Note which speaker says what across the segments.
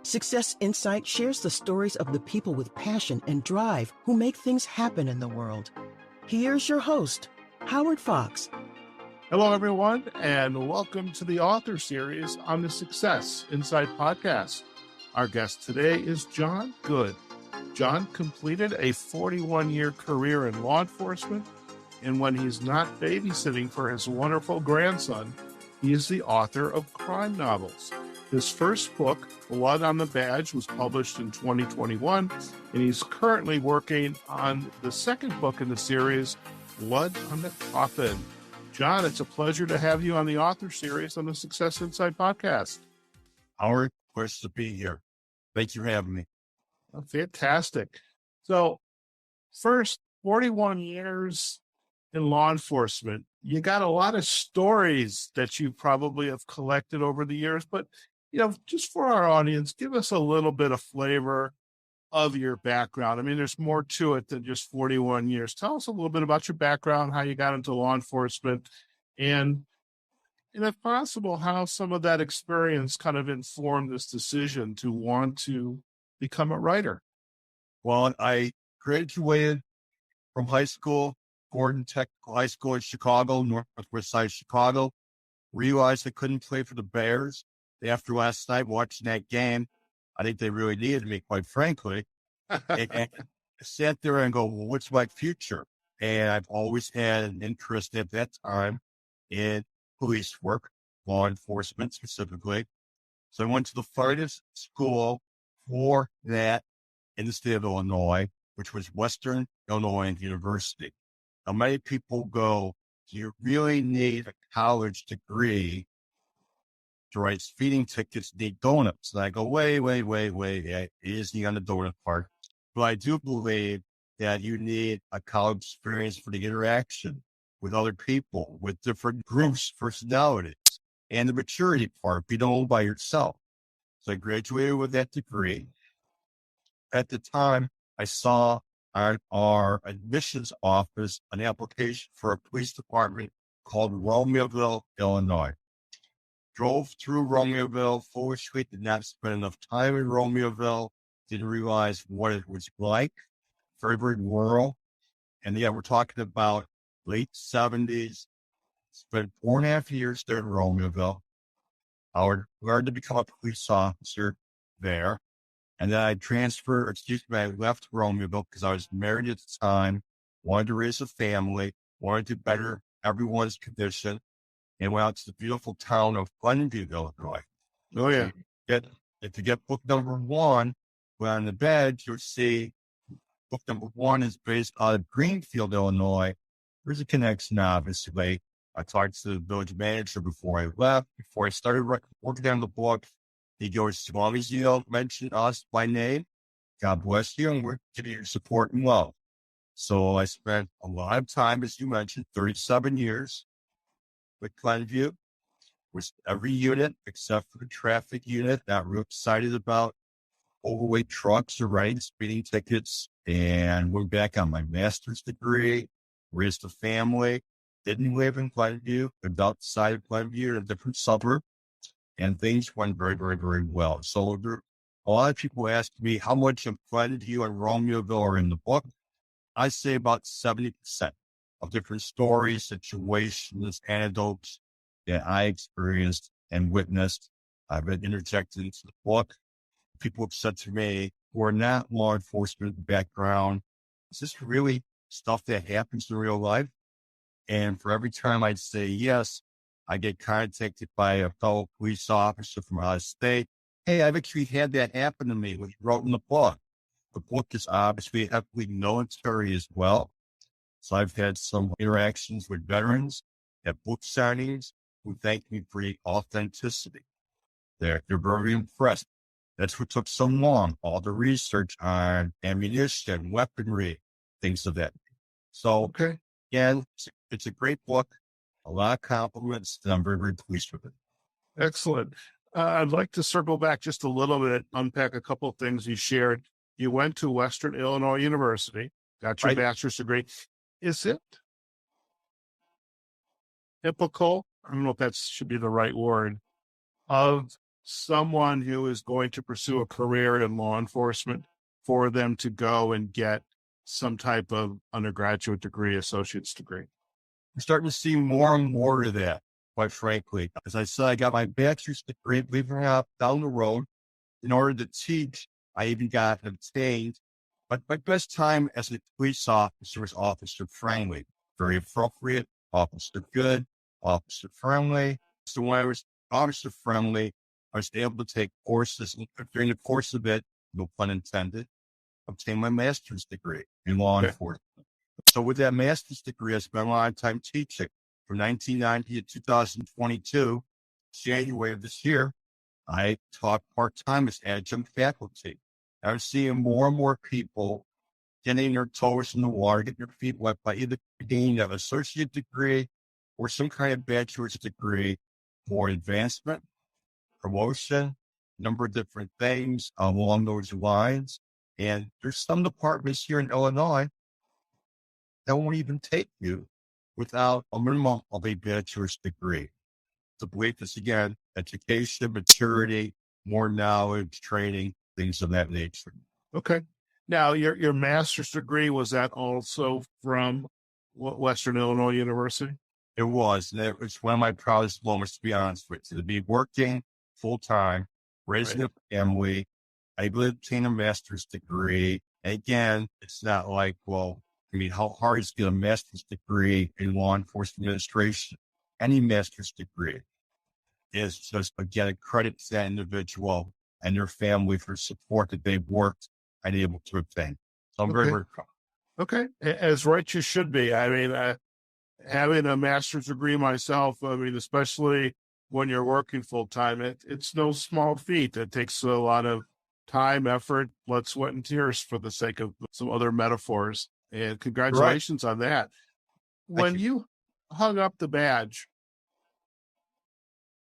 Speaker 1: Success Insight shares the stories of the people with passion and drive who make things happen in the world. Here's your host, Howard Fox.
Speaker 2: Hello, everyone, and welcome to the author series on the Success Insight podcast. Our guest today is John Good. John completed a 41-year career in law enforcement, and when he's not babysitting for his wonderful grandson, he is the author of crime novels. His first book, Blood on the Badge, was published in 2021, and he's currently working on the second book in the series, Blood on the Coffin. John, it's a pleasure to have you on the author series on the Success Insight podcast.
Speaker 3: Howard, pleasure to be here. Thank you for having me.
Speaker 2: Oh, fantastic. So, first, 41 years in law enforcement. You got a lot of stories that you probably have collected over the years, but, just for our audience, give us a little bit of flavor of your background. I mean, there's more to it than just 41 years. Tell us a little bit about your background, how you got into law enforcement, and if possible, how some of that experience kind of informed this decision to want to become a writer.
Speaker 3: Well, I graduated from high school, Gordon Technical High School in Chicago, northwest side of Chicago. Realized I couldn't play for the Bears. After last night watching that game, I think they really needed me, quite frankly. and I sat there and go, well, what's my future? And I've always had an interest at that time in police work, law enforcement specifically. So I went to the farthest school for that in the state of Illinois, which was Western Illinois University. Now, many people go, do you really need a college degree to write speeding tickets, need donuts? And I go, wait. It isn't on the donut part. But I do believe that you need a college experience for the interaction with other people, with different groups, personalities, and the maturity part, be all by yourself. So I graduated with that degree. At the time, I saw on our admissions office an application for a police department called Romeoville, Illinois. Drove through Romeoville, foolishly did not spend enough time in Romeoville, didn't realize what it was like, very, very rural. And yeah, we're talking about late 70s, spent 4.5 years there in Romeoville. I learned to become a police officer there. And then I left Romeoville because I was married at the time, wanted to raise a family, wanted to better everyone's condition, and went out to the beautiful town of Glenview, Illinois.
Speaker 2: Oh, yeah.
Speaker 3: If you get book number one, well, on the bed, you'll see book number one is based out of Greenfield, Illinois. There's a connection, obviously. I talked to the village manager before I left, before I started working on the book. He goes, as long as you don't mention us by name, God bless you, and we're giving you support and love. So I spent a lot of time, as you mentioned, 37 years with Glenview, with every unit except for the traffic unit. Not real excited about overweight trucks or writing speeding tickets. And went back on my master's degree, raised a family, didn't live in Glenview, lived outside of Glenview in a different suburb. And things went very, very, very well. So a lot of people ask me how much of Glenview and Romeoville are in the book. I say about 70% of different stories, situations, anecdotes that I experienced and witnessed. I've been interjected into the book. People have said to me who are not law enforcement background, is this really stuff that happens in real life? And for every time I'd say yes, I get contacted by a fellow police officer from out of state. Hey, I've actually had that happen to me, which wrote in the book. The book is obviously heavily military as well. So I've had some interactions with veterans at book signings who thank me for the authenticity. They're very impressed. That's what took so long, all the research on ammunition, weaponry, things of that. So,
Speaker 2: Okay.
Speaker 3: Again, it's a great book. A lot of compliments, and I'm very, very pleased with it.
Speaker 2: Excellent. I'd like to circle back just a little bit, unpack a couple of things you shared. You went to Western Illinois University, got your bachelor's degree. Is it typical? I don't know if that should be the right word, of someone who is going to pursue a career in law enforcement for them to go and get some type of undergraduate degree, associate's degree?
Speaker 3: We're starting to see more and more of that, quite frankly. As I said, I got my bachelor's degree, believe it or not, down the road. In order to teach, I even got obtained. But my best time as a police officer was officer friendly, very appropriate, officer good, officer friendly. So when I was officer friendly, I was able to take courses, and during the course of it, no pun intended, obtain my master's degree in law enforcement. So with that master's degree, I spent a lot of time teaching. From 1990 to 2022, January of this year, I taught part-time as adjunct faculty. I was seeing more and more people getting their toes in the water, getting their feet wet by either gaining an associate degree or some kind of bachelor's degree for advancement, promotion, a number of different things along those lines. And there's some departments here in Illinois that won't even take you without a minimum of a bachelor's degree. The belief is, again, education, maturity, more knowledge, training, things of that nature.
Speaker 2: Okay. Now, your master's degree, was that also from Western Illinois University?
Speaker 3: It was. And it was one of my proudest moments, to be honest with you, to be working full-time, raising a family. I obtained a master's degree. And again, it's not like, well, I mean, how hard is to get a master's degree in law enforcement administration? Any master's degree is just, again, a credit to that individual and their family for support that they've worked and able to obtain. So I'm very, very proud.
Speaker 2: Okay. As right you should be. I mean, having a master's degree myself, I mean, especially when you're working full time, it's no small feat. It takes a lot of time, effort, blood, sweat, and tears, for the sake of some other metaphors. And congratulations on that. When you hung up the badge,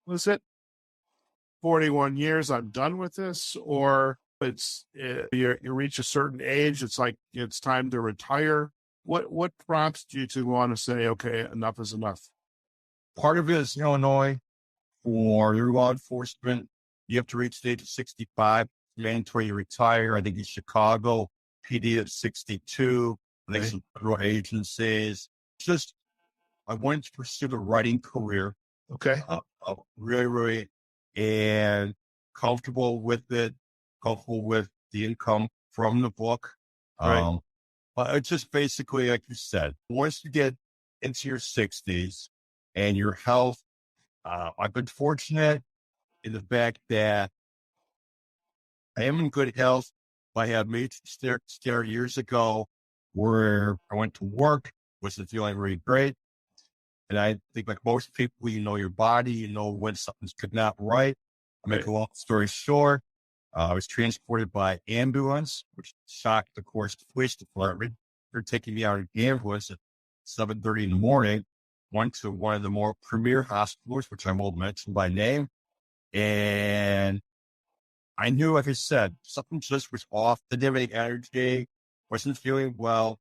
Speaker 2: was it 41 years, I'm done with this? Or it's you reach a certain age, it's like it's time to retire? What prompts you to want to say, okay, enough is enough?
Speaker 3: Part of it is Illinois. For your law enforcement, you have to reach the age of 65, mandatory to retire. I think in Chicago, PD at 62. I think some federal agencies. Just, I wanted to pursue the writing career.
Speaker 2: Okay.
Speaker 3: Really, really, and comfortable with it, comfortable with the income from the book.
Speaker 2: Right.
Speaker 3: But it's just basically, like you said, once you get into your 60s and your health, I've been fortunate in the fact that I am in good health. I had major scare years ago where I went to work, wasn't feeling really great. And I think, like most people, you know your body, you know when something's not right. I make a long story short, I was transported by ambulance, which shocked, of course, the police department. They're taking me out of the ambulance at 7:30 in the morning, went to one of the more premier hospitals, which I won't mention by name. And I knew, like I said, something just was off. Didn't have any energy, wasn't feeling well.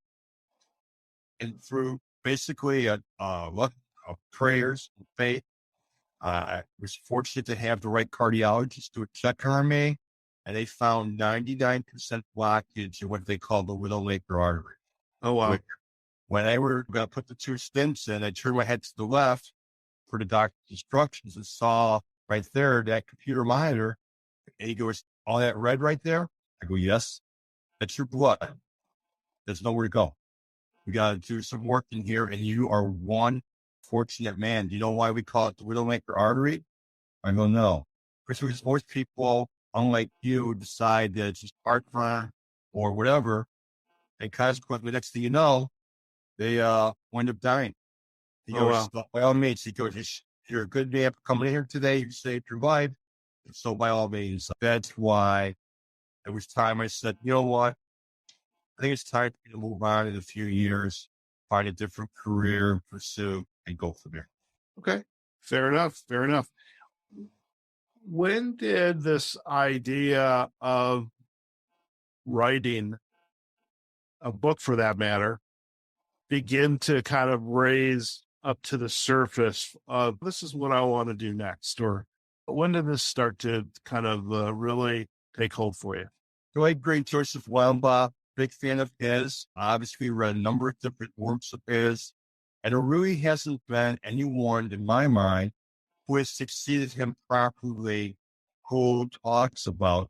Speaker 3: And through basically a lot of prayers and faith, I was fortunate to have the right cardiologist do a check on me, and they found 99% blockage in what they call the widowmaker artery.
Speaker 2: Oh, wow.
Speaker 3: When they were going to put the two stents in, I turned my head to the left for the doctor's instructions and saw right there that computer monitor. And he goes, all that red right there? I go, yes, that's your blood. There's nowhere to go. We got to do some work in here, and you are one fortunate man. Do you know why we call it the widowmaker artery? I go, no. Because most people, unlike you, decide that it's just heartburn or whatever, and consequently, next thing you know, they wind up dying. He goes, by all means, he goes, you're a good man for coming in here today. You saved your life. So by all means, that's why it was time. I said, you know what? I think it's time for me to move on in a few years, find a different career, pursue, and go from there.
Speaker 2: Okay. Fair enough. Fair enough. When did this idea of writing a book, for that matter, begin to kind of raise up to the surface of, this is what I want to do next? Or When did this start to kind of really take hold for you?
Speaker 3: So I great Joseph Weinbach, big fan of his. Obviously, read a number of different works of his. And there really hasn't been anyone, in my mind, who has succeeded him properly, who talks about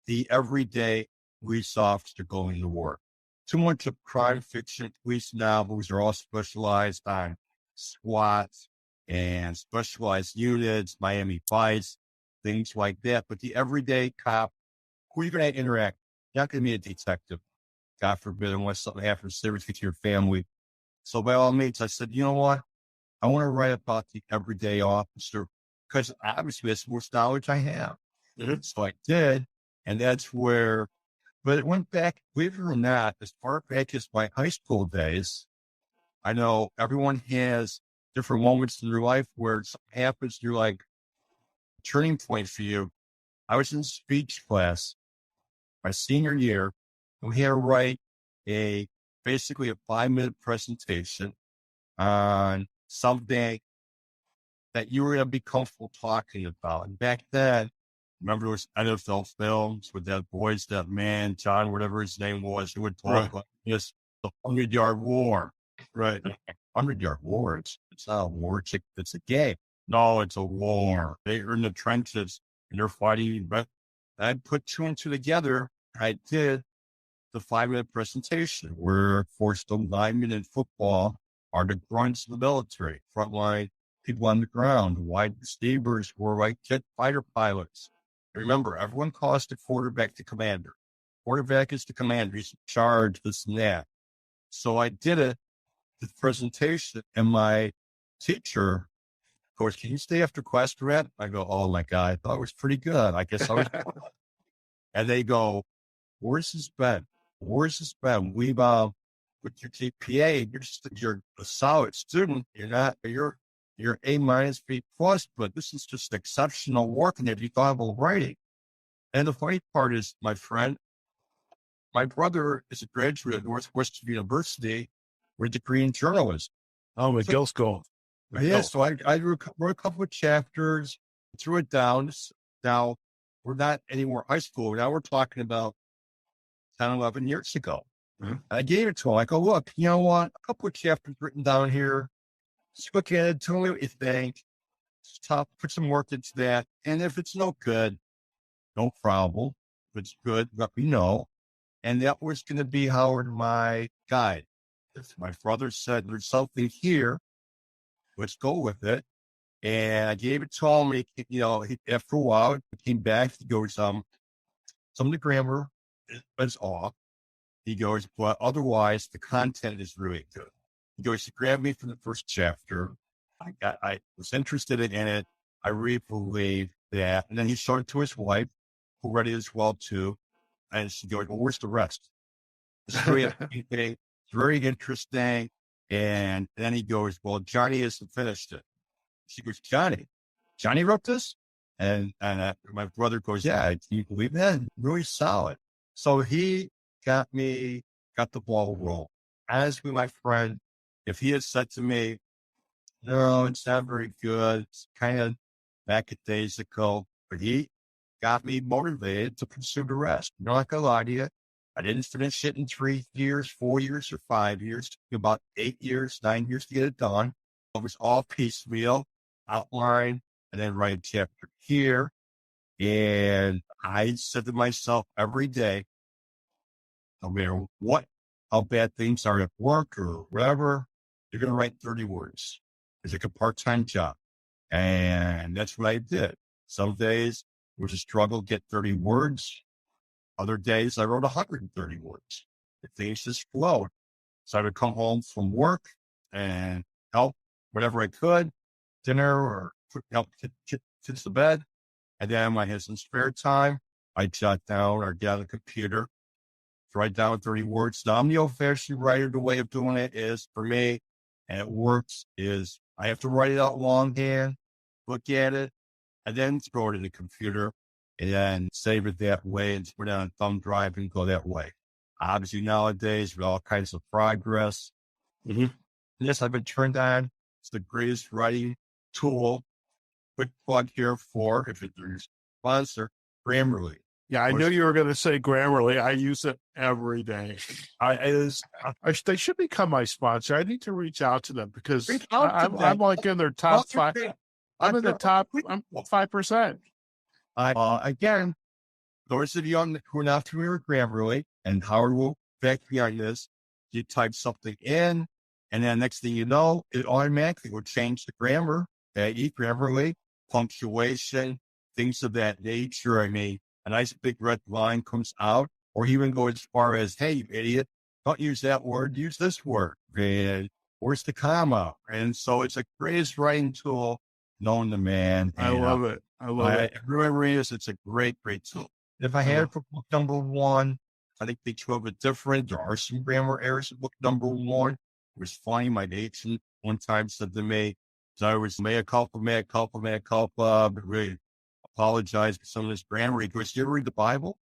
Speaker 3: the everyday police officer going to work. Too much of crime fiction police novels are all specialized on SWAT and specialized units, Miami Vice, things like that. But the everyday cop, who are you going to interact? You're not going to be a detective, God forbid, unless something happens seriously to your family. So by all means, I said, you know what? I want to write about the everyday officer because obviously that's the most knowledge I have.
Speaker 2: Mhm.
Speaker 3: So I did. And that's where, but it went back, believe it or not, as far back as my high school days. I know everyone has different moments in their life where something happens. You're like, turning point for you. I was in speech class my senior year, and we had to write basically a 5-minute presentation on something that you were going to be comfortable talking about. And back then, remember, it was NFL films with that boys, that man, John, whatever his name was, who would talk about this, the 100-yard war.
Speaker 2: Right.
Speaker 3: 100-yard war. It's not a war, it's a game. No, it's a war. They're in the trenches and they're fighting. But I put two and two together. I did the 5-minute presentation where, for some linemen in football are the grunts of the military, frontline people on the ground, wide receivers were like jet fighter pilots. Remember, everyone calls the quarterback the commander. Quarterback is the commander. He's in charge, this and that. So I did it, the presentation, and my teacher, of course, can you stay after class for that? I go, oh my God, I thought it was pretty good. I guess I was. And they go, where's this been? Where's this been? We've, with your GPA, you're a solid student. You're A minus, B plus, but this is just exceptional work. And have you thought about writing? And the funny part is, my friend, my brother is a graduate at Northwestern University with a degree in journalism.
Speaker 2: Oh, McGill School.
Speaker 3: Yeah, so I wrote a couple of chapters, threw it down. Now, we're not anymore high school. Now we're talking about 10, 11 years ago.
Speaker 2: Mm-hmm.
Speaker 3: I gave it to him. I go, look, you know what? A couple of chapters written down here. Just look at it. Tell me what you think. It's tough. Put some work into that. And if it's no good, no problem. If it's good, let me know. And that was going to be Howard, my guide. If my brother said, there's something here, let's go with it. And I gave it to him. After a while, he came back. He goes, some of the grammar is off. He goes, but otherwise, the content is really good. He goes, he grabbed me from the first chapter. I was interested in it. I really believe that. And then he showed it to his wife, who read it as well, too. And she goes, well, where's the rest? It's very interesting. And then he goes, well, Johnny hasn't finished it. She goes, Johnny wrote this? And my brother goes, yeah, can you believe that? Really solid. So he got the ball rolling. As with my friend, if he had said to me, no, it's not very good, it's kind of back a days ago, but he got me motivated to pursue the rest. I'm not going to lie to you. I didn't finish it in 3 years, 4 years, or 5 years. It took me about 8 years, 9 years to get it done. It was all piecemeal, outline, and then write a chapter here. And I said to myself every day, no matter how bad things are at work or whatever, you're going to write 30 words. It's like a part-time job. And that's what I did. Some days it was a struggle to get 30 words. Other days I wrote 130 words. The things just flowed. So I would come home from work and help whatever I could, dinner or help kids to bed. And then when I had some spare time, I'd jot down or get on the computer, write down 30 words. Now I'm the old-fashioned writer. The way of doing it is, for me, and it works, is I have to write it out longhand, look at it, and then throw it in the computer and then save it that way and put it on a thumb drive and go that way. Obviously nowadays with all kinds of progress, this I've been turned on. It's the greatest writing tool. quick plug here for, if it's your sponsor, Grammarly.
Speaker 2: Yeah, I knew you were going to say Grammarly. I use it every day. They should become my sponsor. I need to reach out to them because I'm like in their top 5. I'm in the top. I'm 5%.
Speaker 3: Again, those of you who are not familiar with Grammarly, and Howard will back me on this, you type something in, and then next thing you know, it automatically will change the grammar, Grammarly, punctuation, things of that nature. I mean, a nice big red line comes out, or even go as far as, hey, you idiot, don't use that word, use this word. And where's the comma? And so it's the greatest writing tool known to man.
Speaker 2: I love it. I love it.
Speaker 3: Remember, it's a great, great tool. If I had it for book number 1, I think they chose it different. There are some grammar errors in book number 1. It was funny. My agent one time said to me, so I was mea culpa, but really apologize for some of this grammar. He goes, you ever read the Bible?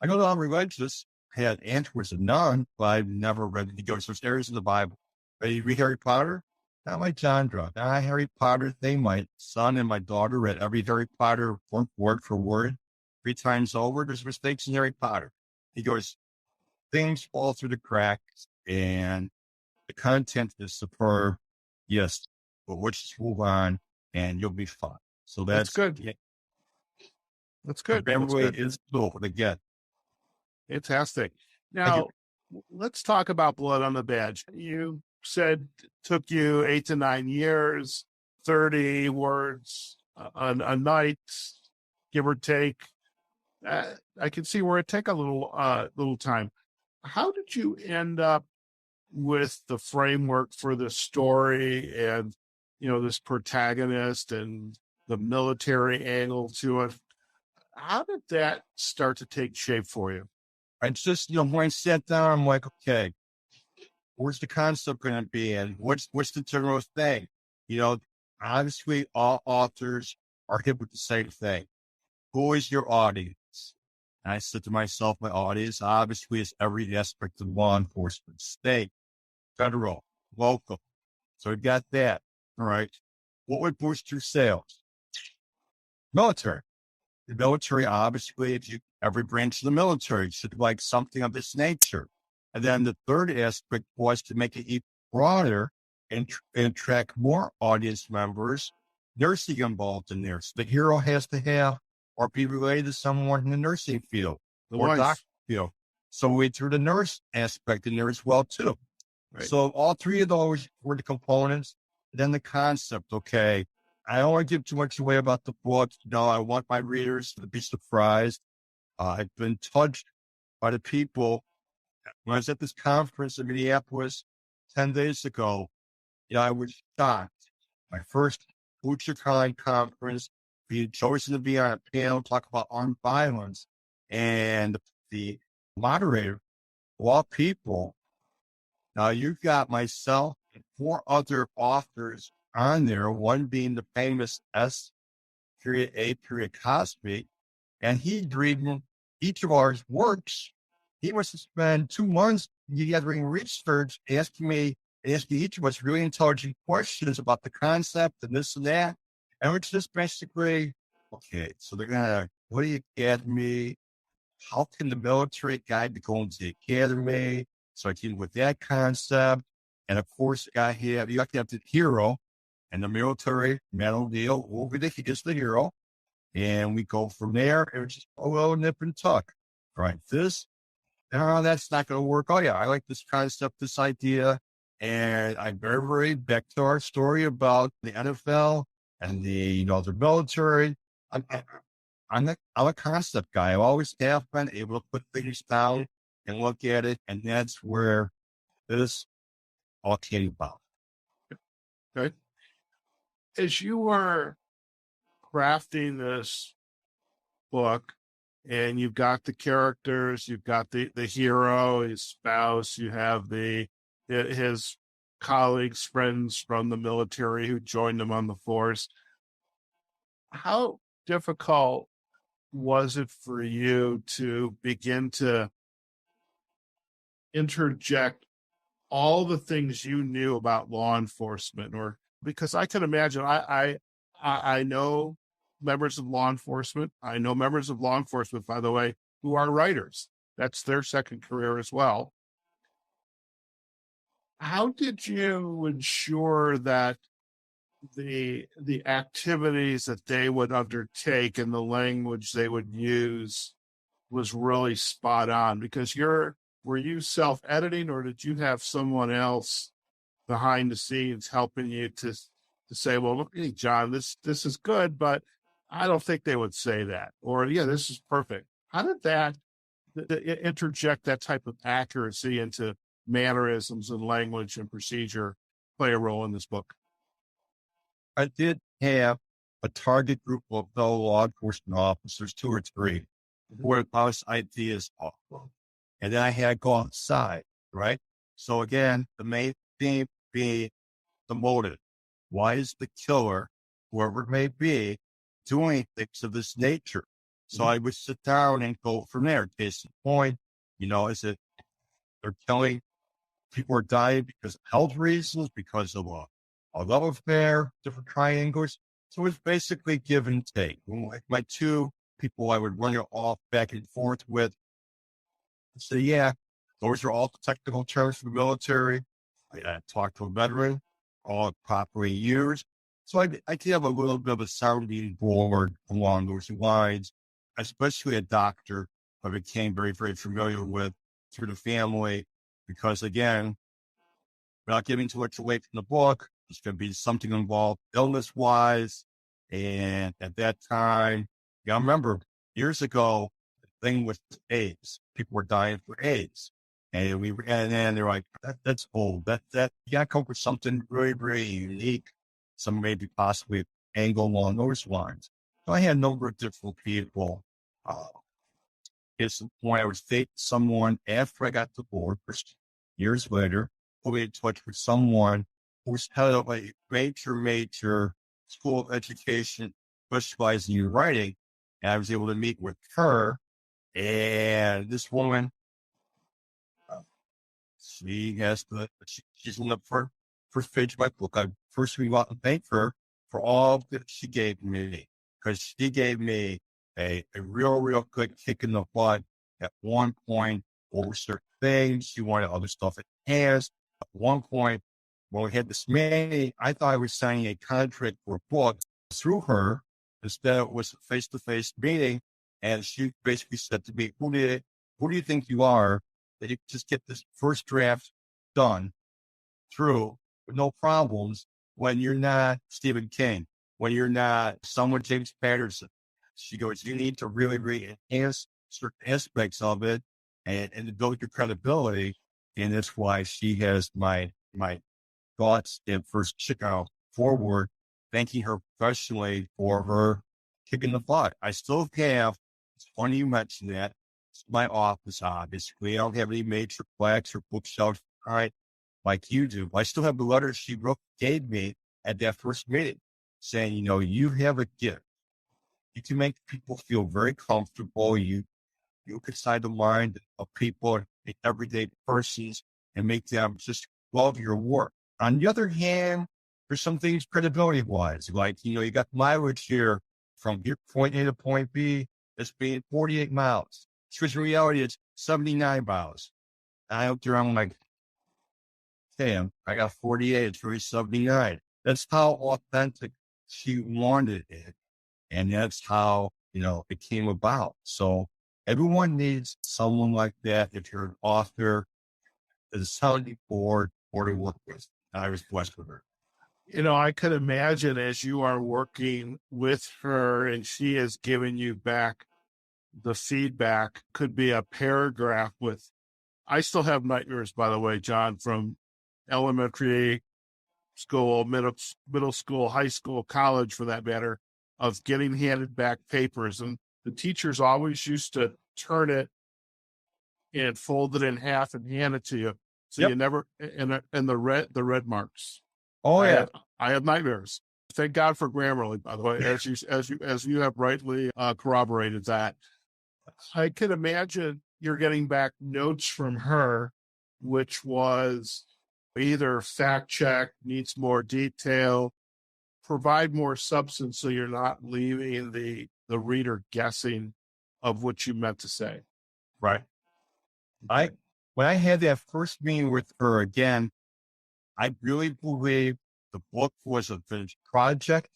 Speaker 3: I go, no, I'm religious. I had answers and none, but I've never read it. He goes, there's errors in the Bible. But you read Harry Potter? Not my genre. Not Harry Potter thing. My son and my daughter read every Harry Potter word for word 3 times over. There's mistakes in Harry Potter. He goes, things fall through the cracks and the content is superb. Yes, but we'll just move on and you'll be fine. So that's
Speaker 2: good.
Speaker 3: Yeah.
Speaker 2: That's good.
Speaker 3: Grammarly is cool again.
Speaker 2: Fantastic. Now, let's talk about Blood on the Badge. You said it took you 8 to 9 years, 30 words a night, give or take. I can see where it take a little time. How did you end up with the framework for the story and, this protagonist and the military angle to it? How did that start to take shape for you?
Speaker 3: I just, when I sat down, I'm like, okay, where's the concept going to be? And what's the general thing? Obviously all authors are hit with the same thing. Who is your audience? And I said to myself, my audience obviously is every aspect of law enforcement, state, federal, local. So we've got that. All right. What would boost your sales? Military. The military, obviously, every branch of the military should like something of this nature. And then the third aspect was to make it even broader and attract more audience members, nursing involved in there. So the hero has to have or be related to someone in the nursing field or doctor field. So we threw the nurse aspect in there as well, too. Right. So all 3 of those were the components. Then the concept, okay, I don't want to give too much away about the book. I want my readers to be surprised. I've been touched by the people. When I was at this conference in Minneapolis 10 days ago, I was shocked. My first Uchikai conference, being chosen to be on a panel, talk about armed violence. And the moderator, of all people, now you've got myself and 4 other authors on there, one being the famous S.A. Cosby, and he'd read each of our works. He must have spent 2 months gathering research, asking each of us really intelligent questions about the concept and this and that. And it's just basically, okay, so they're going to, what do you academy? How can the military guide to go into the academy? So I came with that concept. And of course, you have to have the hero. And the military, Man O'Neill, will be the hero. And we go from there. And it's just a little nip and tuck. Right. That's not going to work. Oh, yeah, I like this concept, this idea. And I'm very, very back to our story about the NFL and the military. I'm a concept guy. I always have been able to put things down and look at it. And that's where this all came about.
Speaker 2: Okay. As you were crafting this book and you've got the characters, you've got the hero, his spouse, you have his colleagues, friends from the military who joined him on the force. How difficult was it for you to begin to interject all the things you knew about law enforcement? Or because I can imagine, I I know members of law enforcement. I know members of law enforcement, by the way, who are writers. That's their second career as well. How did you ensure that the activities that they would undertake and the language they would use was really spot on? Because were you self-editing, or did you have someone else behind the scenes helping you to say, well, look, hey, John, this is good, but I don't think they would say that, or yeah, this is perfect. How did that interject that type of accuracy into mannerisms and language and procedure play a role in this book?
Speaker 3: I did have a target group of fellow law enforcement officers, 2 or 3, who would bounce ideas off of. And then I had to go outside, right? So again, the main theme being the motive. Why is the killer, whoever it may be, doing things of this nature? So I would sit down and go from there. Case in point, is it they're killing, people are dying because of health reasons, because of a love affair, different triangles. So it's basically give and take. My 2 people I would run it off back and forth with, say, yeah, those are all the technical terms for the military. I talked to a veteran, all properly used. So I did have a little bit of a sounding board along those lines, especially a doctor I became very, very familiar with through the family, because again, without giving too much away from the book, there's going to be something involved illness-wise. And at that time, I remember years ago, the thing with AIDS, people were dying for AIDS. And then they're like, that's old. That you got to come up with something really, really unique, some maybe possibly angle along those lines. So I had a number of different people. It's the point I was dating someone after I got divorced, years later, put me in touch with someone who was head of a major school of education specializing in writing. And I was able to meet with her. And this woman, she's on the first page of my book. I first we want to thank her for all that she gave me, because she gave me a real good kick in the butt at one point over certain things. She wanted other stuff at hands. At one point, when we had this meeting, I thought I was signing a contract for a book through her. Instead, it was a face-to-face meeting. And she basically said to me, who do you think you are that you just get this first draft done through with no problems when you're not Stephen King, when you're not someone James Patterson? She goes, you need to really, really enhance certain aspects of it and to build your credibility. And that's why she has my thoughts and first Chicago forward, thanking her professionally for her kicking the butt. I still have, it's funny you mentioned that, it's my office, obviously. I don't have any major plaques or bookshelves, right, like you do. I still have the letters she gave me at that first meeting saying, you have a gift. You can make people feel very comfortable. You inside the mind of people and everyday persons and make them just love your work. On the other hand, there's some things credibility-wise, like, you got mileage here from your point A to point B, it's being 48 miles. Because in reality, it's 79 miles. I out there, I'm like, damn, I got 48, it's really 79. That's how authentic she wanted it. And that's how, it came about. So everyone needs someone like that. If you're an author, as a sounding board or to work with. I was blessed with her.
Speaker 2: I could imagine as you are working with her and she is giving you back the feedback, could be a paragraph with, I still have nightmares, by the way, John, from elementary school, middle school, high school, college for that matter, of getting handed back papers. And the teachers always used to turn it and fold it in half and hand it to you. So
Speaker 3: Yep.
Speaker 2: you never, and the red marks.
Speaker 3: Oh, yeah.
Speaker 2: I have nightmares. Thank God for Grammarly, by the way, as you have rightly corroborated that. I can imagine you're getting back notes from her, which was either fact check, needs more detail, provide more substance so you're not leaving the reader guessing of what you meant to say.
Speaker 3: Right. When I had that first meeting with her again, I really believe the book was a finished project.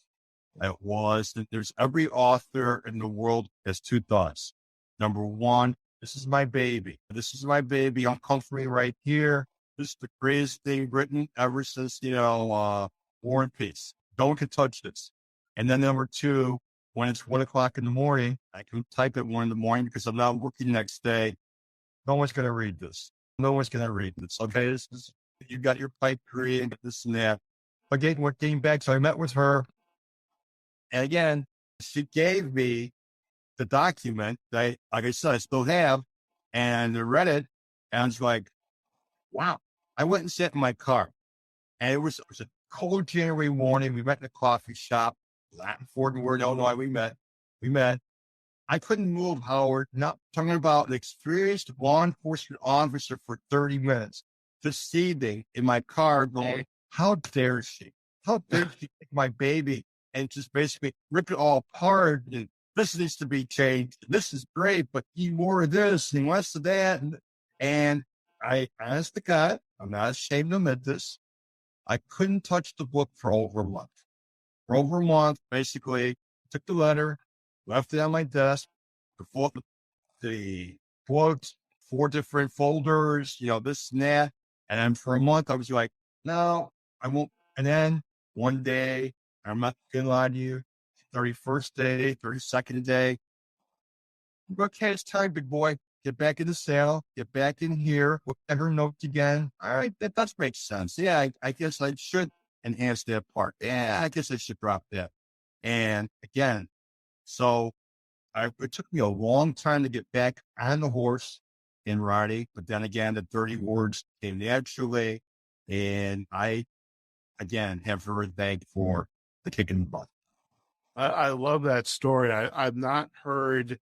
Speaker 3: It was. There's every author in the world has two thoughts. Number one, this is my baby. This is my baby. I'm comforting right here. This is the greatest thing written ever since, War and Peace. No one can touch this. And then number two, when it's 1:00 in the morning, I can type at 1 in the morning because I'm not working the next day. No one's going to read this. No one's going to read this. Okay. You got your pipe creating this and that. Again, we're getting back. So I met with her. And again, she gave me the document that, like I said, I still have, and I read it, and I was like, wow. I went and sat in my car, and it was a cold January morning. We met in a coffee shop, Latin Fort Worth, Illinois. We met. I couldn't move, Howard, not talking about an experienced law enforcement officer for 30 minutes, just seething in my car going, how dare she? How dare she take my baby and just basically rip it all apart? And this needs to be changed. This is great, but you more of this and less of that. And I, honest to God, I'm not ashamed to admit this. I couldn't touch the book for over a month. For over a month, basically, took the letter, left it on my desk, the quotes, 4 different folders, this and that. And then for a month, I was like, no, I won't. And then one day, I'm not going to lie to you, 31st day, 32nd day. Okay, it's time, big boy. Get back in the saddle. Get back in here. Look at her notes again. All right, that does make sense. Yeah, I guess I should enhance that part. Yeah, I guess I should drop that. And again, so it took me a long time to get back on the horse in writing. But then again, the dirty words came naturally. And I, again, have her thank for the kick in the butt.
Speaker 2: I love that story. I've not heard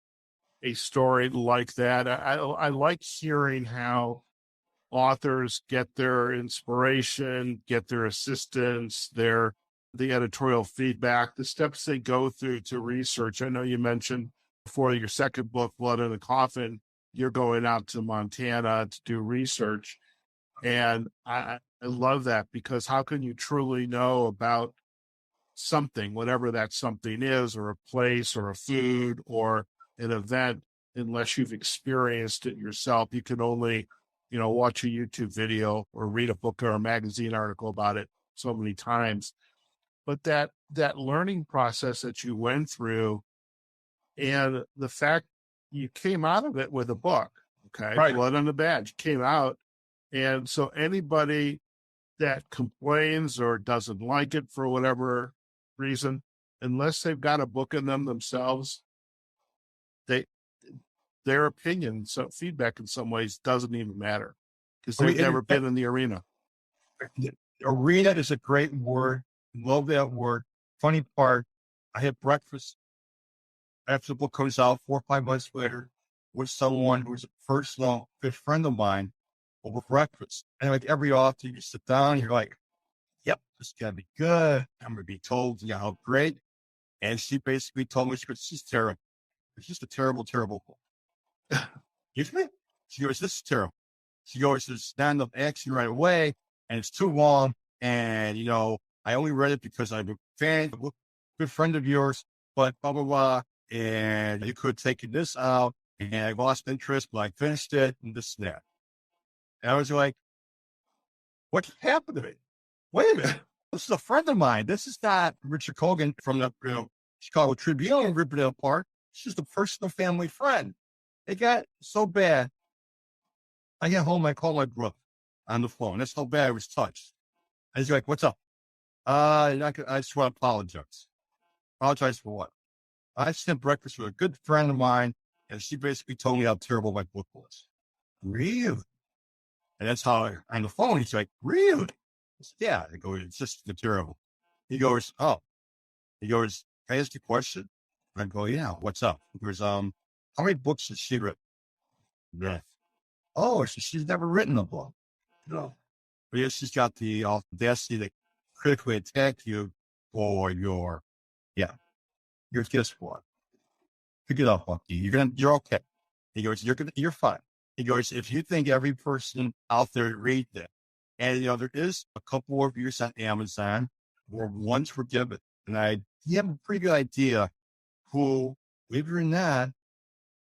Speaker 2: a story like that. I like hearing how authors get their inspiration, get their assistance, the editorial feedback, the steps they go through to research. I know you mentioned before your second book, Blood in the Coffin, you're going out to Montana to do research. And I love that, because how can you truly know about something, whatever that something is, or a place or a food or an event, unless you've experienced it yourself? You can only, watch a YouTube video or read a book or a magazine article about it so many times. But that learning process that you went through, and the fact you came out of it with a book, okay,
Speaker 3: Right.
Speaker 2: Blood on the Badge came out. And so anybody that complains or doesn't like it for whatever reason, unless they've got a book in them themselves, their opinion, so feedback in some ways doesn't even matter, because they've never been in the arena.
Speaker 3: Arena is a great word. Love that word. Funny part, I had breakfast after the book comes out 4 or 5 months later with someone who's a personal good friend of mine over breakfast. And like every author, you sit down, you're like, yep, this is going to be good. I'm going to be told, how great. And she basically told me, she's terrible. It's just a terrible, terrible book. Excuse me? She goes, this is terrible. She goes, there's not enough action right away, and it's too long. And, I only read it because I'm a fan, a good friend of yours, but blah, blah, blah. And you could have taken this out, and I lost interest, but I finished it, and this and that. And I was like, what happened to me? Wait a minute. This is a friend of mine. This is not Richard Cogan from the Chicago Tribune ripping it apart. It's just a personal family friend. It got so bad. I get home, I call my brother on the phone. That's how bad I was touched. And he's like, what's up? I just want to apologize. Apologize for what? I sent breakfast with a good friend of mine, and she basically told me how terrible my book was. Really? And that's how on the phone, he's like, really? I said, yeah. I go, it's just terrible. He goes, oh. He goes, can I ask you a question? I go, yeah, what's up? He goes, how many books has she written? Yeah. Oh, she's never written a book. No. But yeah, she's got the audacity to critically attack you or you're guess what? Pick it up, Bucky. You're okay. He goes, you're fine. He goes, if you think every person out there read that, and there is a couple of reviews on Amazon where ones were given, and I have a pretty good idea who, believe it or not,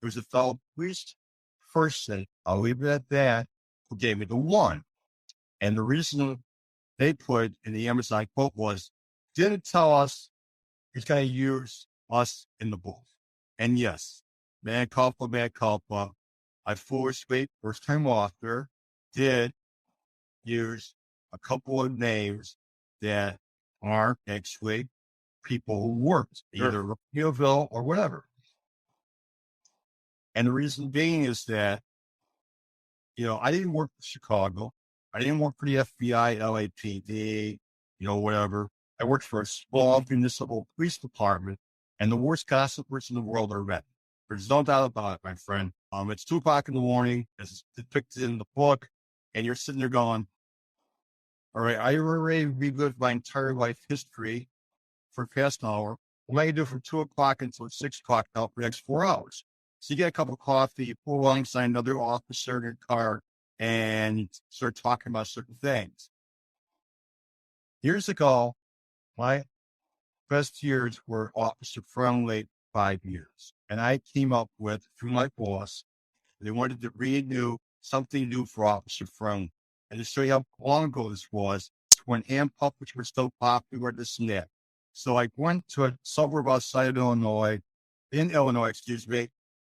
Speaker 3: there was a fellow police person, I'll leave it at that, who gave me the one. And the reason they put in the Amazon quote was, didn't tell us he's going to use us in the book. And yes, mea culpa. I foolishly, first time author, did use a couple of names that are actually people who worked, either Repealville or whatever. And the reason being is that, I didn't work for Chicago. I didn't work for the FBI, LAPD, whatever. I worked for a small municipal police department, and the worst gossipers in the world are men. There's no doubt about it, my friend. It's 2:00 in the morning, as depicted in the book, and you're sitting there going, all right, I already relived my entire life history for the past hour. What am I going to do from 2:00 until 6:00 now for the next 4 hours? So you get a cup of coffee, you pull alongside another officer in your car, and you start talking about certain things. Years ago, my best years were officer friendly 5 years. And I came up with, through my boss, they wanted to renew something new for officer friendly. And to show you how long ago this was, when hand puppets were still popular, this and that. So I went to a suburb outside of Illinois,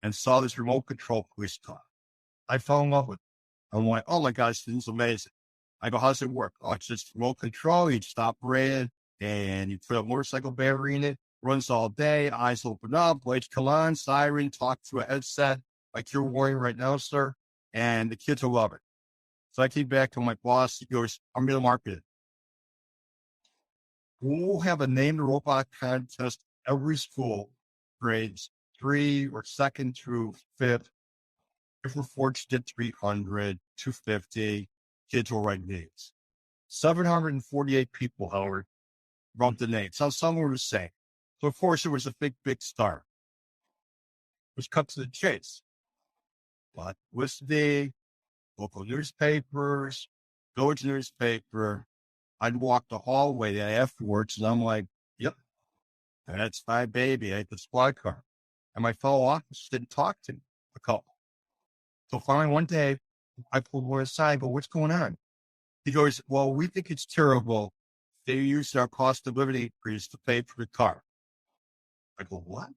Speaker 3: and saw this remote control police car. I fell in love with it. I'm like, oh my gosh, this is amazing. I go, how's it work? Oh, it's just remote control. You just operate it, and you put a motorcycle battery in it, runs all day, eyes open up, lights come on, siren, talk to a headset like you're wearing right now, sir. And the kids will love it. So I came back to my boss. He goes, I'm going to market it. We'll have a name the robot contest every school, grades 3 or 2nd through 5th. If we're fortunate, 300, 250, kids will write names. 748 people, Howard, wrote the names. So some were the same. So, of course, it was a big star. It was cut to the chase. But with the local newspapers, village newspaper, I'd walk the hallway afterwards, and I'm like, yep, that's my baby. I had the squad car. And my fellow officers didn't talk to me, a couple. So finally one day, I pulled one aside, but what's going on? He goes, well, we think it's terrible. They used our cost of living increase to pay for the car. I go, what?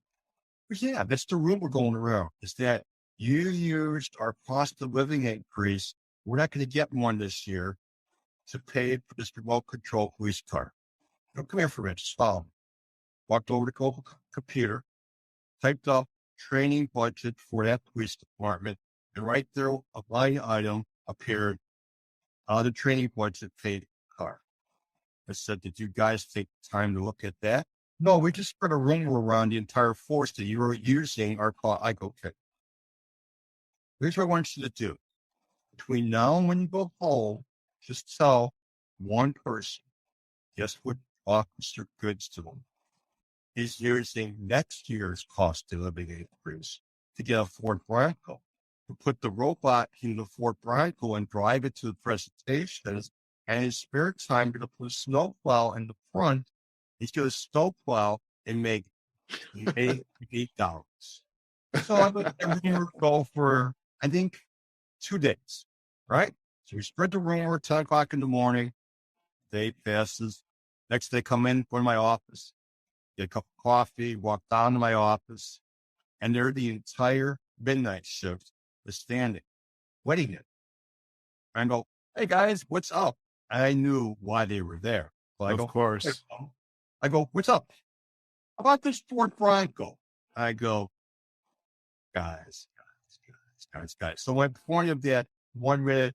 Speaker 3: Yeah, that's the rumor going around, is that you used our cost of living increase. We're not going to get one this year to pay for this remote control police car. No, come here for a minute. Just follow me. Walked over to the computer, typed up training budget for that police department, and right there, a line item appeared. The training budget paid car. I said, did you guys take time to look at that? No, we just spread a rumor around the entire force that you were using our car. I go, okay. Here's what I want you to do. Between now and when you go home, just tell one person, guess what Officer Goods to them is using next year's cost of living increase to get a Ford Bronco. To put the robot in the Ford Bronco and drive it to the presentations, and his spare time, going to put a snowplow in the front. He's going to snowplow and make $8. So I would go for, I think, 2 days, right? So we spread the rumor at 10 o'clock in the morning. Day passes. Next day, come in, go to my office, get a cup of coffee, walk down to my office, and there the entire midnight shift was standing, waiting it. And I go, hey guys, what's up? I knew why they were there. So
Speaker 2: Of course.
Speaker 3: Hey, I go, what's up? How about this Ford Bronco? I go, guys. So my point of that 1 minute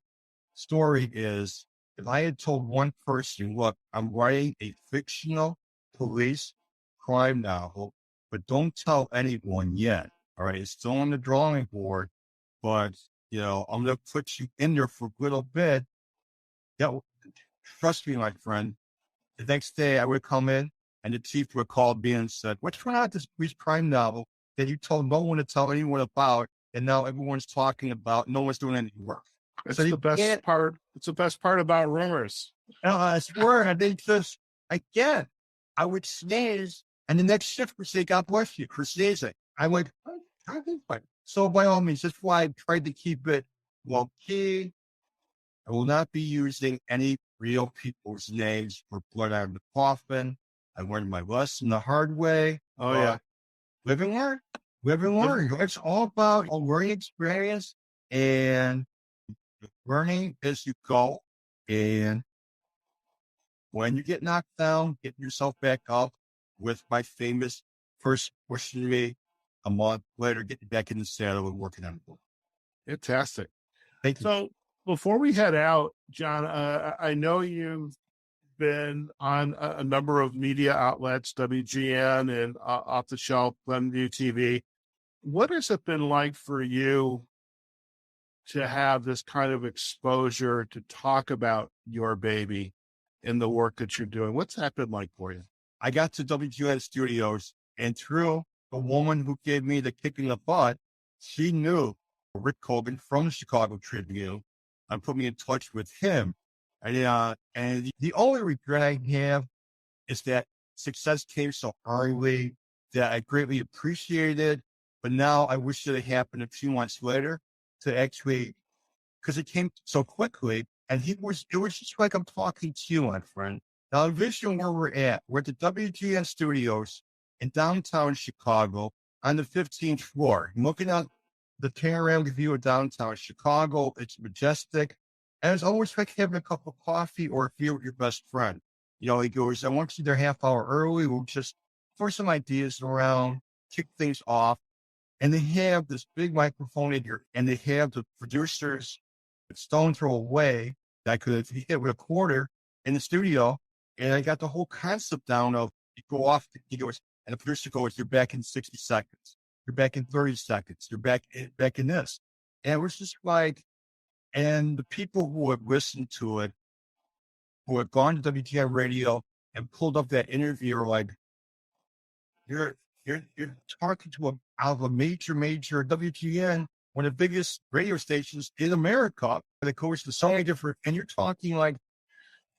Speaker 3: story is, if I had told one person, look, I'm writing a fictional police crime novel, but don't tell anyone yet. All right. It's still on the drawing board, but I'm going to put you in there for a little bit. Yeah. Trust me, my friend. The next day I would come in, And the chief would call me and said, "What's going on with this police crime novel that you told no one to tell anyone about, and now everyone's talking about, no one's doing any work?"
Speaker 2: It's
Speaker 3: So
Speaker 2: the
Speaker 3: you
Speaker 2: best
Speaker 3: can't,
Speaker 2: part. It's the best part about rumors.
Speaker 3: I swear, and they just, again, I would sneeze, and the next shift would say, "God bless you for sneezing." I went, "Oh, I think fine." So by all means, that's why I tried to keep it low key. I will not be using any real people's names for blood out of the coffin. I learned my lesson the hard way.
Speaker 2: Oh yeah.
Speaker 3: Live and learn. Live and learn. It's all about a learning experience and learning as you go. And when you get knocked down, getting yourself back up, with my famous first pushing me a month later, getting back in the saddle and working on a book.
Speaker 2: Fantastic.
Speaker 3: Thank you.
Speaker 2: So before we head out, John, I know you've been on a number of media outlets, WGN and Off the Shelf, Glenview TV. What has it been like for you to have this kind of exposure to talk about your baby and the work that you're doing? What's that been like for you?
Speaker 3: I got to WGN Studios, and through the woman who gave me the kick in the butt, she knew Rick Cogan from the Chicago Tribune and put me in touch with him. And the only regret I have is that success came so early that I greatly appreciated. But now I wish that it happened a few months later to actually, because it came so quickly. And it was just like I'm talking to you, my friend. Now envision where we're at. We're at the WGN Studios in downtown Chicago on the 15th floor. I'm looking out the panoramic view of downtown Chicago. It's majestic. And it's always like having a cup of coffee or a beer with your best friend. You know, he goes, "I want you there half hour early. We'll just throw some ideas around, kick things off." And they have this big microphone in here, and they have the producers stone throw away that I could have hit with a quarter in the studio. And I got the whole concept down of, you go off, he goes, and the producer goes, "You're back in 60 seconds. You're back in 30 seconds. You're back in this." And it was just like, and the people who had listened to it, who had gone to WTI radio and pulled up that interview, are like, you're talking to out of a major WTN, one of the biggest radio stations in America. And of course, there's so many different, and you're talking like,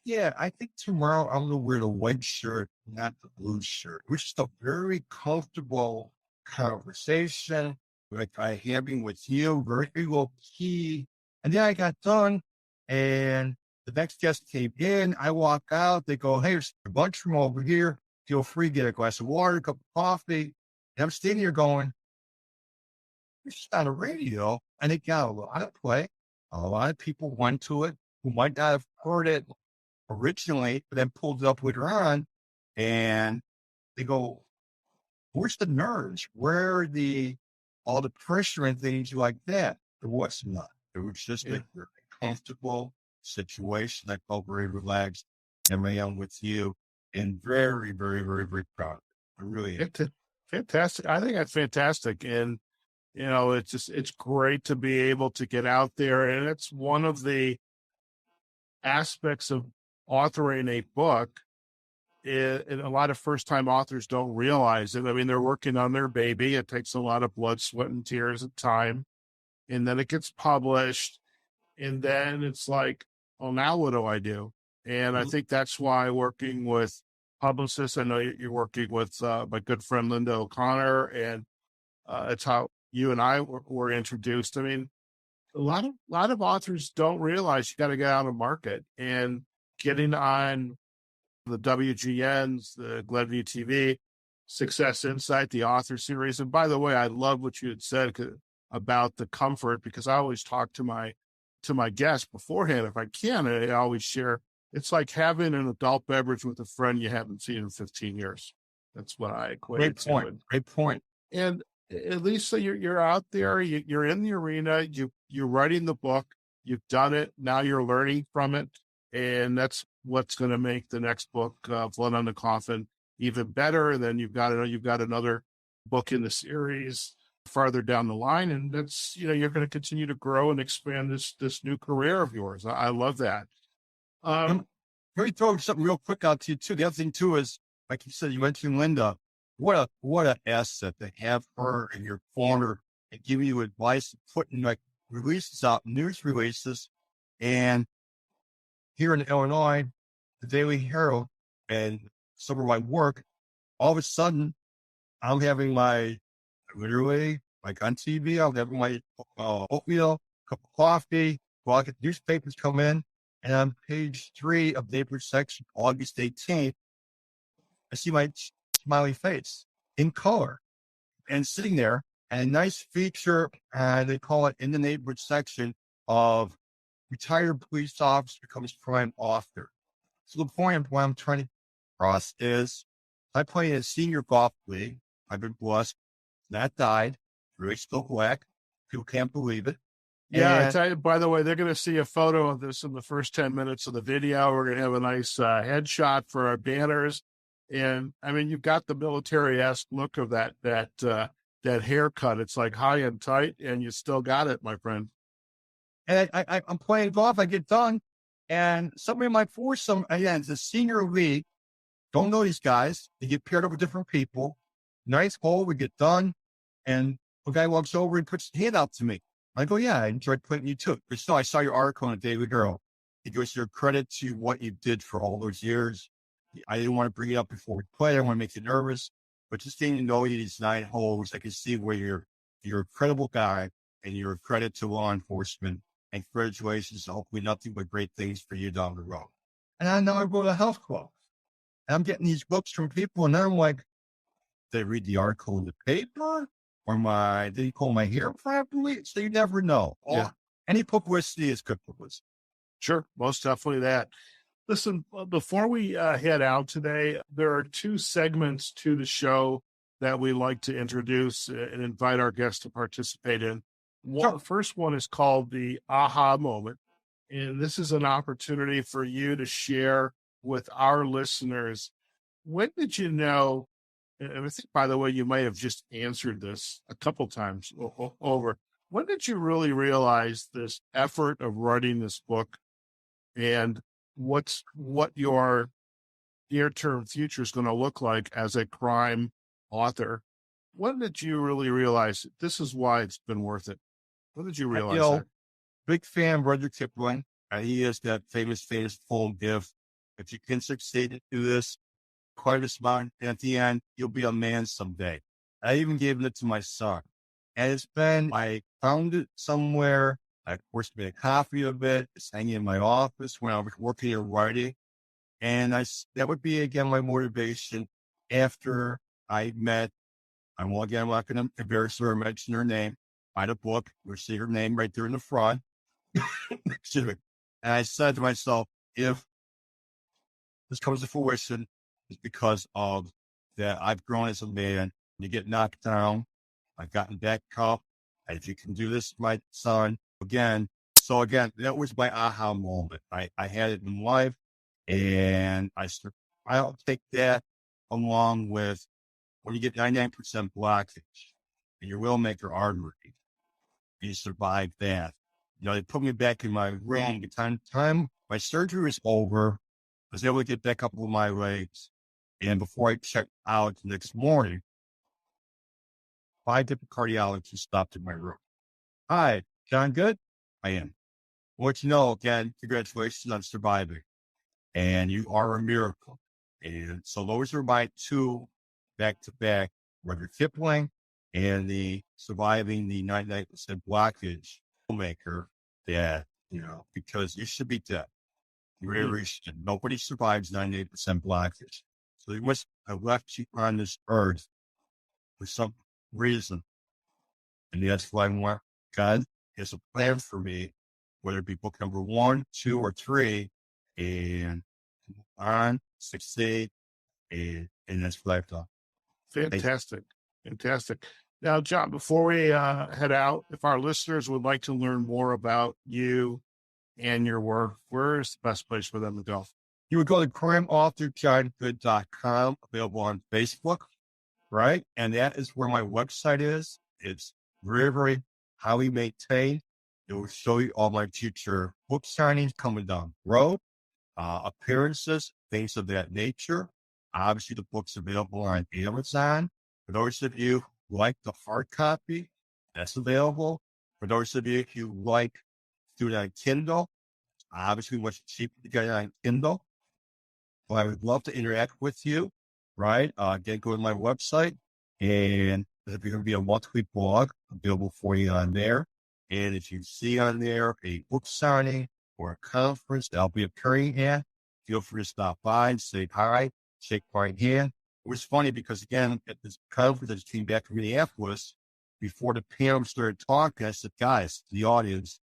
Speaker 3: "Yeah, I think tomorrow I'm going to wear the white shirt, not the blue shirt," which is a very comfortable conversation like I having with you, very low key. And then I got done, and the next guest came in. I walk out. They go, "Hey, there's a bunch from over here. Feel free to get a glass of water, a cup of coffee." And I'm standing here going, "It's just on the radio." And it got a lot of play. A lot of people went to it who might not have heard it originally, but then pulled it up later on. And they go, "Where's the nerds? Where are all the pressure and things like that?" There was none. It was just a very comfortable situation. I felt very relaxed and I am with you, and very, very, very, very proud. I really am.
Speaker 2: Fantastic. I think that's fantastic. And, it's great to be able to get out there. And it's one of the aspects of authoring a book. And a lot of first-time authors don't realize it. I mean, they're working on their baby. It takes a lot of blood, sweat, and tears and time. And then it gets published. And then it's like, "Oh, now what do I do?" And I think that's why working with publicists, I know you're working with my good friend Linda O'Connor, and it's how you and I were introduced. I mean, a lot of authors don't realize you got to get out of the market, and getting on the WGNs, the Glenview TV, Success Insight, the author series. And by the way, I love what you had said about the comfort, because I always talk to my guests beforehand if I can. And I always share, it's like having an adult beverage with a friend you haven't seen in 15 years. That's what I equate it to.
Speaker 3: Great point.
Speaker 2: And at least so you're out there, you're in the arena, you're writing the book, you've done it, now you're learning from it. And that's what's going to make the next book, Blood on the Coffin, even better. And then you've got another book in the series farther down the line. And that's, you're going to continue to grow and expand this new career of yours. I love that.
Speaker 3: Let me throw something real quick out to you too. The other thing too is like you said, you mentioned Linda. What a asset to have her in your corner and giving you advice, putting like releases out, news releases. And here in Illinois, the Daily Herald and some of my work, all of a sudden, I'm having literally, like on TV, I'm having my oatmeal, cup of coffee, while the newspapers come in, and on page 3 of the paper section, August 18th, I see my smiley face in color and sitting there, and a nice feature, and they call it in the neighborhood section of retired police officer becomes prime author. So the point of what I'm trying to cross is I play in a senior golf league. I've been blessed. That died. Really still black. People can't believe it.
Speaker 2: Yeah, I tell you, by the way, they're going to see a photo of this in the first 10 minutes of the video. We're going to have a nice headshot for our banners. And I mean, you've got the military-esque look of that haircut. It's like high and tight, and you still got it, my friend.
Speaker 3: And I'm playing golf. I get done, and somebody might force some. Again, it's a senior league. Don't know these guys. They get paired up with different people. Nice hole. We get done, and a guy walks over and puts his hand out to me. I go, yeah, I enjoyed playing you too. But still, I saw your article on the Daily Herald. It goes your credit to what you did for all those years. I didn't want to bring it up before we play. I didn't want to make you nervous. But just getting to know you these 9 holes, I can see where you're a credible guy and you're a credit to law enforcement. And congratulations, hopefully nothing but great things for you down the road. And now I go to health clubs. And I'm getting these books from people, and I'm like, did I read the article in the paper? Or did he pull my hair properly? So you never know.
Speaker 2: Yeah.
Speaker 3: Any publicity is good publicity.
Speaker 2: Sure, most definitely that. Listen, before we head out today, there are 2 segments to the show that we like to introduce and invite our guests to participate in. The first one is called the aha moment. And this is an opportunity for you to share with our listeners. When did you know, and I think, by the way, you might have just answered this a couple times over. When did you really realize this effort of writing this book and what your near-term future is going to look like as a crime author? When did you really realize this is why it's been worth it? When did you realize that?
Speaker 3: Big fan of Rudyard Kipling. He is that famous full gift. If you can succeed to do this, quite a smart, and at the end, you'll be a man someday. I even gave it to my son. And I found it somewhere. I, of course, made a copy of it. It's hanging in my office when I was working or writing. And that would be, again, my motivation after I met, I'm not going to embarrass her or mention her name, find a book, you'll see her name right there in the front. Excuse me. And I said to myself, if this comes to fruition, it's because of that I've grown as a man. You get knocked down. I've gotten back up. If you can do this, my son, again. So again, that was my aha moment. I had it in life, and I'll take that along with when you get 99% blockage in your willmaker artery, you survive that. They put me back in my room. The time my surgery was over, I was able to get back up with my legs. And before I checked out the next morning, 5 different cardiologists stopped in my room. Hi, John Good? I am. I want you to know, again, congratulations on surviving. And you are a miracle. And so those are my 2 back-to-back, Rudyard Kipling and the surviving the 99% blockage maker that, because you should be dead. You really should. Nobody survives 98% blockage. So they must have left you on this earth for some reason. And that's why I want God has a plan for me, whether it be book number 1, 2, or 3, and move on, succeed, and that's what I've done.
Speaker 2: Fantastic. Fantastic. Now, John, before we head out, if our listeners would like to learn more about you and your work, where is the best place for them to go?
Speaker 3: You would go to crimeauthorjohngood.com, available on Facebook, right? And that is where my website is. It's very, very highly maintained. It will show you all my future book signings coming down the road, appearances, things of that nature. Obviously, the book's available on Amazon. For those of you who like the hard copy, that's available. For those of you who like doing it on Kindle, obviously much cheaper to get it on Kindle. Well, I would love to interact with you, right? Again, go to my website, and there's going to be a monthly blog available for you on there. And if you see on there a book signing or a conference that I'll be occurring at, feel free to stop by and say hi, shake my hand. It was funny because, again, at this conference that just came back from Minneapolis, before the panel started talking, I said, guys, the audience,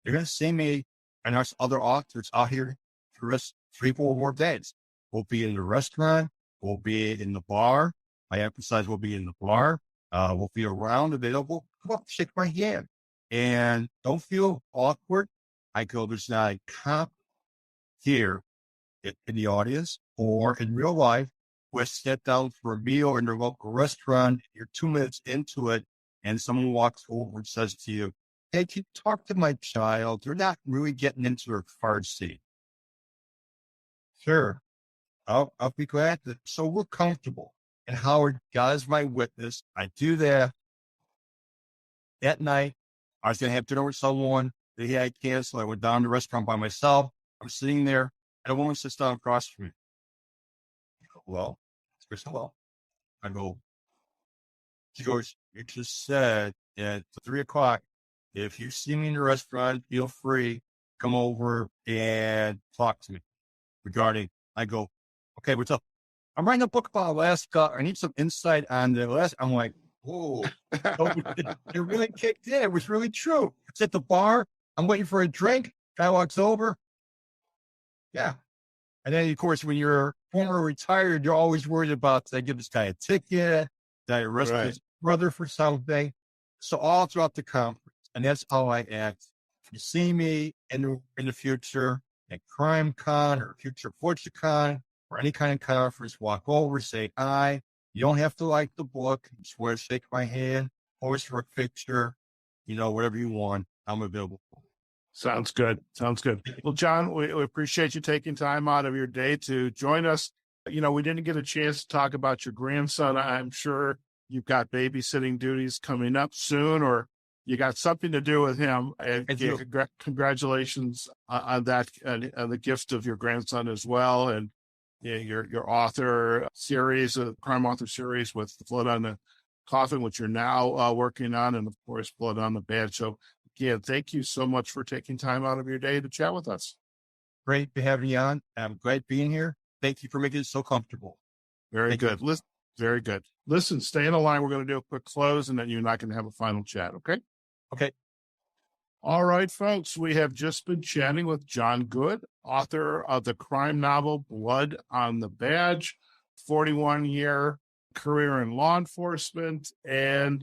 Speaker 3: they're going to see me and us other authors out here for the rest 3-4 more days. We'll be in the restaurant. We'll be in the bar. I emphasize we'll be in the bar. We'll be around, available. Come up, shake my hand. And don't feel awkward. I go, there's not a cop here in the audience or in real life who sit down for a meal in their local restaurant. You're 2 minutes into it, and someone walks over and says to you, hey, can you talk to my child? They're not really getting into their car seat. Sure. I'll be glad that. So we're comfortable. And Howard, God is my witness. I do that. That night, I was going to have dinner with someone. They had canceled. I went down to the restaurant by myself. I'm sitting there, and a woman sits down across from me. I go, well, it's hello. I go, she goes, you just said at 3:00, if you see me in the restaurant, feel free, come over and talk to me regarding. I go, okay, what's up? I'm writing a book about Alaska. I need some insight on the Alaska. I'm like, whoa, it really kicked in. It was really true. It's at the bar. I'm waiting for a drink. Guy walks over. Yeah. And then, of course, when you're former retired, you're always worried about, did I give this guy a ticket? Did I arrest his brother for something? So all throughout the conference, and that's how I act. If you see me in the future at CrimeCon or Future FortuneCon or any kind of conference, walk over, say hi. You don't have to like the book. Just want to shake my hand, pose for a picture, whatever you want. I'm available.
Speaker 2: Sounds good. Sounds good. Well, John, we appreciate you taking time out of your day to join us. We didn't get a chance to talk about your grandson. I'm sure you've got babysitting duties coming up soon, or you got something to do with him. And congratulations on that, and the gift of your grandson as well. And your author series, crime author series with Blood on the Coffin, which you're now working on, and of course, Blood on the Badge. So again, thank you so much for taking time out of your day to chat with us.
Speaker 3: Great to have you on. I'm glad being here. Thank you for making it so comfortable.
Speaker 2: Very good. Very good. Listen, stay in the line. We're going to do a quick close, and then you're not going to have a final chat. Okay.
Speaker 3: Okay.
Speaker 2: All right, folks, we have just been chatting with John Good, author of the crime novel Blood on the Badge, 41-year career in law enforcement. And,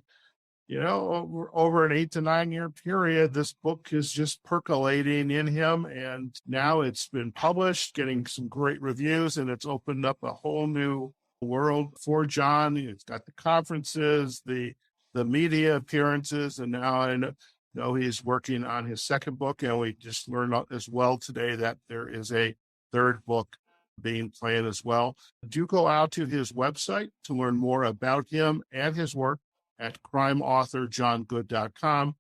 Speaker 2: over an 8 to 9 year period, this book is just percolating in him. And now it's been published, getting some great reviews, and it's opened up a whole new world for John. He's got the conferences, the media appearances, and now I know he's working on his second book, and we just learned as well today that there is a third book being planned as well. Do go out to his website to learn more about him and his work at crimeauthorjohngood.com.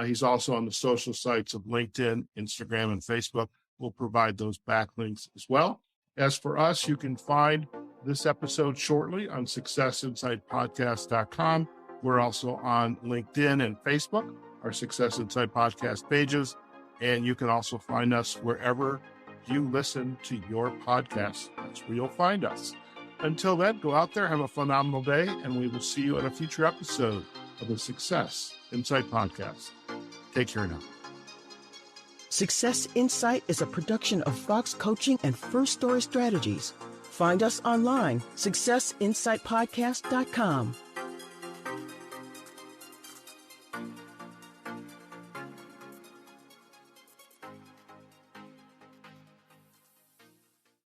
Speaker 2: He's also on the social sites of LinkedIn, Instagram, and Facebook. We'll provide those backlinks as well. As for us, you can find this episode shortly on successinsidepodcast.com. We're also on LinkedIn and Facebook, our Success Inside podcast pages. And you can also find us wherever you listen to your podcasts. That's where you'll find us. Until then, go out there, have a phenomenal day, and we will see you in a future episode of the Success Insight podcast. Take care now.
Speaker 1: Success Insight is a production of Fox Coaching and First Story Strategies. Find us online, successinsightpodcast.com.